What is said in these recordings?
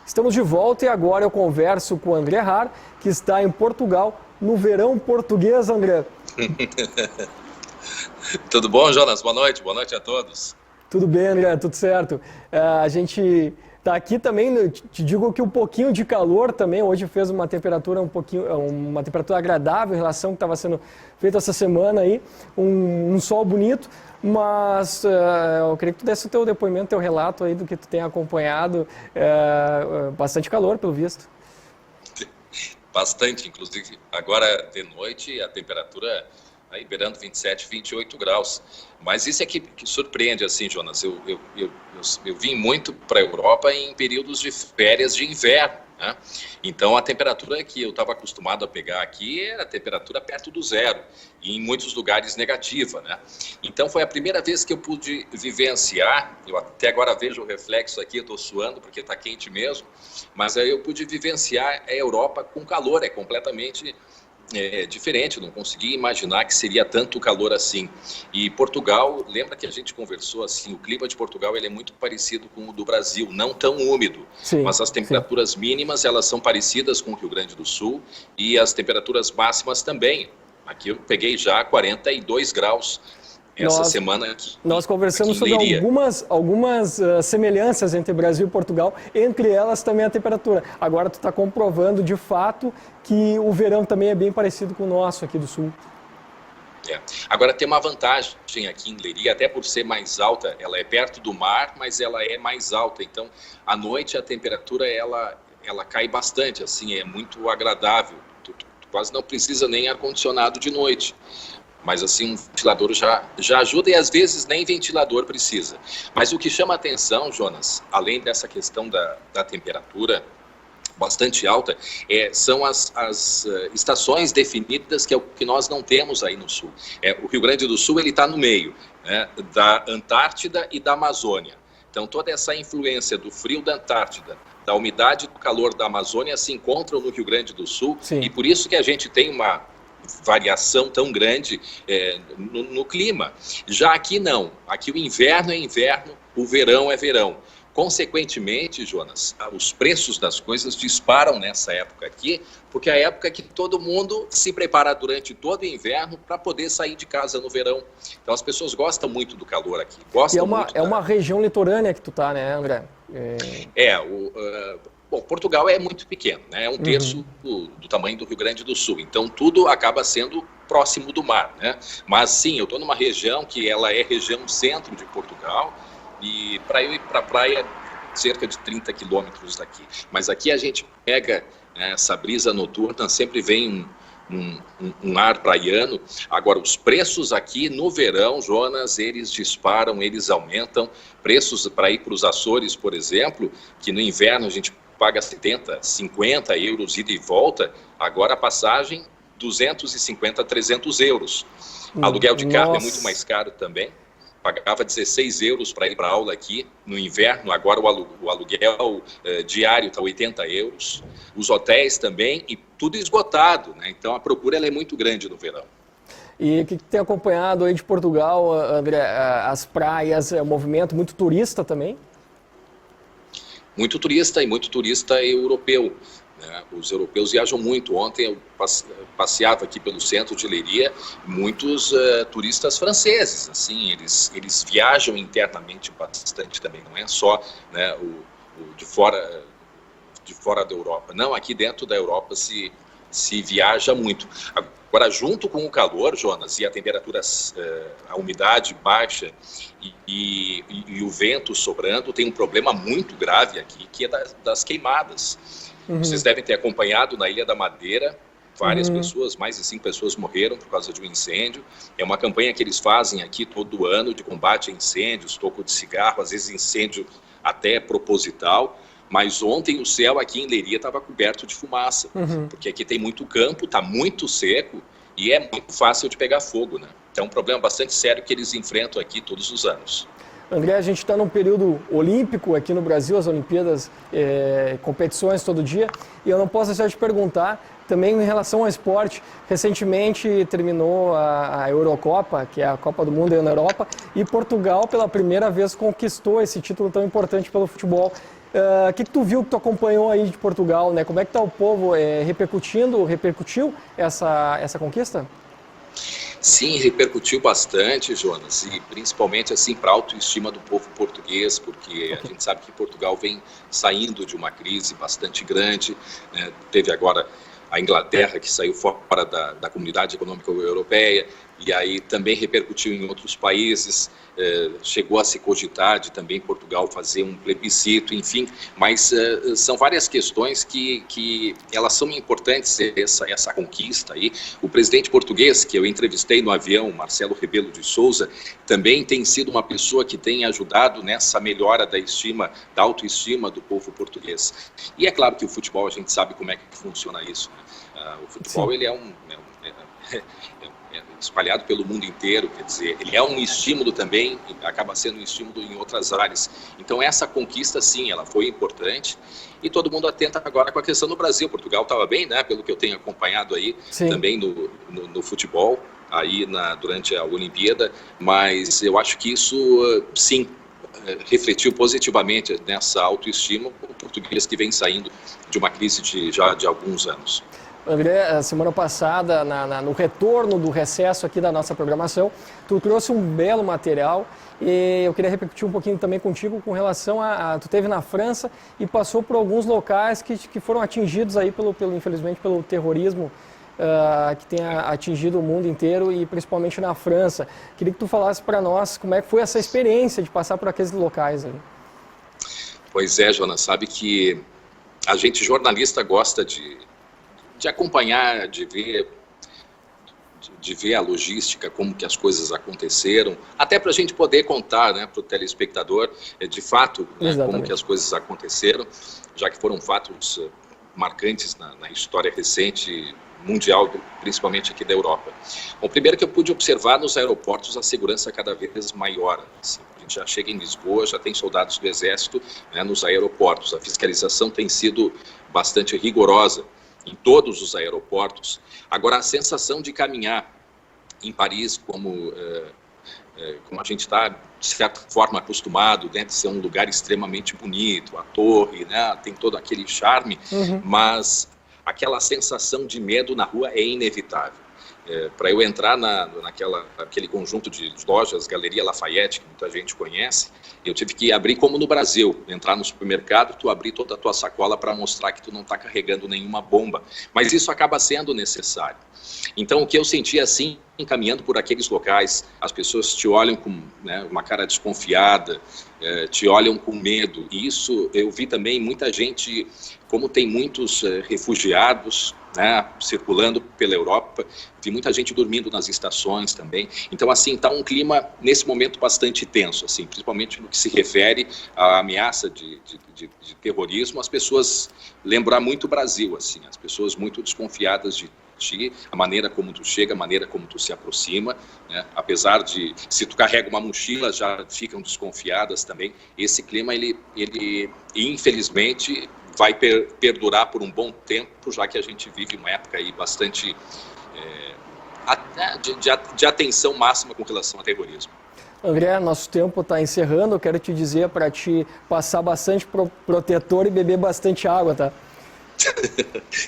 Estamos de volta e agora eu converso com o André Har, que está em Portugal, no verão português, André. Tudo bom, Jonas? Boa noite a todos. Tudo bem, André, tudo certo. A gente está aqui também, te digo que um pouquinho de calor também, hoje fez uma temperatura uma temperatura agradável em relação ao que estava sendo feito essa semana aí, um sol bonito, mas eu queria que tu desse o teu depoimento, teu relato aí do que tu tem acompanhado, bastante calor pelo visto. Bastante, inclusive agora de noite a temperatura aí beirando 27, 28 graus. Mas isso é que surpreende, assim, Jonas. Eu vim muito para a Europa em períodos de férias de inverno, né? Então a temperatura que eu estava acostumado a pegar aqui era a temperatura perto do zero, e em muitos lugares negativa, né? Então foi a primeira vez que eu pude vivenciar, eu até agora vejo o reflexo aqui, eu estou suando porque está quente mesmo, mas aí eu pude vivenciar a Europa com calor, é completamente diferente, eu não consegui imaginar que seria tanto calor assim. E Portugal, lembra que a gente conversou assim, o clima de Portugal ele é muito parecido com o do Brasil, não tão úmido, sim, mas as temperaturas mínimas elas são parecidas com o Rio Grande do Sul e as temperaturas máximas também. Aqui eu peguei já 42 graus essa semana aqui. Nós conversamos sobre algumas semelhanças entre Brasil e Portugal, entre elas também a temperatura. Agora tu está comprovando de fato que o verão também é bem parecido com o nosso aqui do Sul. Agora tem uma vantagem aqui em Leiria, até por ser mais alta, ela é perto do mar, mas ela é mais alta, então à noite a temperatura ela cai bastante, assim, é muito agradável, tu quase não precisa nem ar-condicionado de noite. Mas assim, um ventilador já ajuda e às vezes nem ventilador precisa. Mas o que chama a atenção, Jonas, além dessa questão da temperatura bastante alta, são as estações definidas, que é o que nós não temos aí no sul. O Rio Grande do Sul ele está no meio, né, da Antártida e da Amazônia. Então toda essa influência do frio da Antártida, da umidade do calor da Amazônia se encontram no Rio Grande do Sul. Sim. E por isso que a gente tem uma variação tão grande no clima. Já aqui não, aqui o inverno é inverno, o verão é verão. Consequentemente, Jonas, os preços das coisas disparam nessa época aqui, porque é a época que todo mundo se prepara durante todo o inverno para poder sair de casa no verão. Então as pessoas gostam muito do calor aqui. É uma região litorânea que tu tá, né, André? Bom, Portugal é muito pequeno, né? É um terço do tamanho do Rio Grande do Sul, então tudo acaba sendo próximo do mar, né? Mas sim, eu estou numa região que ela é região centro de Portugal e para eu ir para a praia cerca de 30 quilômetros daqui. Mas aqui a gente pega, né, essa brisa noturna, sempre vem um ar praiano. Agora, os preços aqui no verão, Jonas, eles disparam, eles aumentam. Preços para ir para os Açores, por exemplo, que no inverno a gente paga 70, 50 euros ida e volta, agora a passagem 250, 300 euros. Aluguel de carro é muito mais caro também. Pagava 16 euros para ir para aula aqui no inverno, agora o aluguel diário está 80 euros. Os hotéis também, e tudo esgotado, né? Então a procura ela é muito grande no verão. E o que tem acompanhado aí de Portugal, André? As praias, o movimento muito turista também? Muito turista e muito turista europeu, né? Os europeus viajam muito. Ontem eu passeava aqui pelo centro de Leiria, muitos turistas franceses, assim, eles viajam internamente bastante também, não é só, né, o de fora da Europa. Não, aqui dentro da Europa se viaja muito. Agora, junto com o calor, Jonas, e a temperatura, a umidade baixa e o vento sobrando, tem um problema muito grave aqui, que é das queimadas. Vocês devem ter acompanhado na Ilha da Madeira, várias pessoas, mais de 5 pessoas morreram por causa de um incêndio. É uma campanha que eles fazem aqui todo ano de combate a incêndios, toco de cigarro, às vezes incêndio até proposital. Mas ontem o céu aqui em Leiria estava coberto de fumaça, porque aqui tem muito campo, está muito seco e é muito fácil de pegar fogo, né? Então é um problema bastante sério que eles enfrentam aqui todos os anos. André, a gente está num período olímpico aqui no Brasil, as Olimpíadas, competições todo dia, e eu não posso deixar de perguntar também em relação ao esporte, recentemente terminou a Eurocopa, que é a Copa do Mundo aí na Europa, e Portugal pela primeira vez conquistou esse título tão importante pelo futebol. O que tu viu, que tu acompanhou aí de Portugal, né? Como é que está o povo repercutiu essa conquista? Sim, repercutiu bastante, Jonas, e principalmente assim para a autoestima do povo português, porque a gente sabe que Portugal vem saindo de uma crise bastante grande, né? Teve agora a Inglaterra, que saiu fora da Comunidade Econômica Europeia, e aí também repercutiu em outros países, chegou a se cogitar de também Portugal fazer um plebiscito, enfim, mas são várias questões que elas são importantes, essa conquista aí. O presidente português, que eu entrevistei no avião, Marcelo Rebelo de Sousa, também tem sido uma pessoa que tem ajudado nessa melhora da autoestima do povo português. E é claro que o futebol, a gente sabe como é que funciona isso, né? O futebol, ele é espalhado pelo mundo inteiro, quer dizer, ele é um estímulo também, acaba sendo um estímulo em outras áreas. Então essa conquista, sim, ela foi importante, e todo mundo atenta agora com a questão do Brasil. Portugal estava bem, né, pelo que eu tenho acompanhado aí, sim, também no futebol, aí durante a Olimpíada, mas eu acho que isso, sim, refletiu positivamente nessa autoestima, o português que vem saindo de uma crise já de alguns anos. André, semana passada, no retorno do recesso aqui da nossa programação, tu trouxe um belo material e eu queria repercutir um pouquinho também contigo com relação tu esteve na França e passou por alguns locais que foram atingidos aí infelizmente pelo terrorismo que tem atingido o mundo inteiro e principalmente na França. Queria que tu falasse para nós como é que foi essa experiência de passar por aqueles locais aí. Pois é, Jonas, sabe que a gente jornalista gosta de acompanhar, de ver a logística, como que as coisas aconteceram, até para a gente poder contar, né, para o telespectador, de fato, né, como que as coisas aconteceram, já que foram fatos marcantes na história recente mundial, principalmente aqui da Europa. Bom, primeiro que eu pude observar nos aeroportos a segurança cada vez maior. Assim, a gente já chega em Lisboa, já tem soldados do Exército, né, nos aeroportos. A fiscalização tem sido bastante rigorosa em todos os aeroportos. Agora, a sensação de caminhar em Paris, como a gente está, de certa forma, acostumado, né, de ser um lugar extremamente bonito, a torre, né, tem todo aquele charme, mas aquela sensação de medo na rua é inevitável. Para eu entrar naquele conjunto de lojas, Galeria Lafayette, que muita gente conhece, eu tive que abrir como no Brasil, entrar no supermercado, tu abrir toda a tua sacola para mostrar que tu não está carregando nenhuma bomba. Mas isso acaba sendo necessário. Então, o que eu senti assim, caminhando por aqueles locais, as pessoas te olham com, né, uma cara desconfiada, te olham com medo. E isso eu vi também muita gente, como tem muitos refugiados, né, circulando pela Europa, vi muita gente dormindo nas estações também. Então, assim, está um clima, nesse momento, bastante tenso, assim, principalmente no que se refere à ameaça de terrorismo. As pessoas lembram muito o Brasil, assim, as pessoas muito desconfiadas de ti, a maneira como tu chega, a maneira como tu se aproxima, né? Apesar de, se tu carrega uma mochila, já ficam desconfiadas também. Esse clima, ele infelizmente, vai perdurar por um bom tempo, já que a gente vive uma época aí bastante de atenção máxima com relação ao terrorismo. André, nosso tempo está encerrando. Eu quero te dizer para te passar bastante protetor e beber bastante água, tá?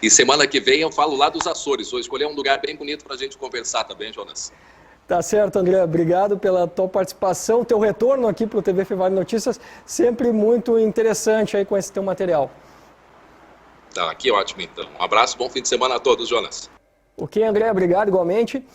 E semana que vem eu falo lá dos Açores. Vou escolher um lugar bem bonito para a gente conversar também, Jonas. Tá certo, André. Obrigado pela tua participação, teu retorno aqui para o TV Fevale Notícias. Sempre muito interessante aí com esse teu material. Tá, que ótimo então. Um abraço, bom fim de semana a todos, Jonas. Ok, André, obrigado igualmente.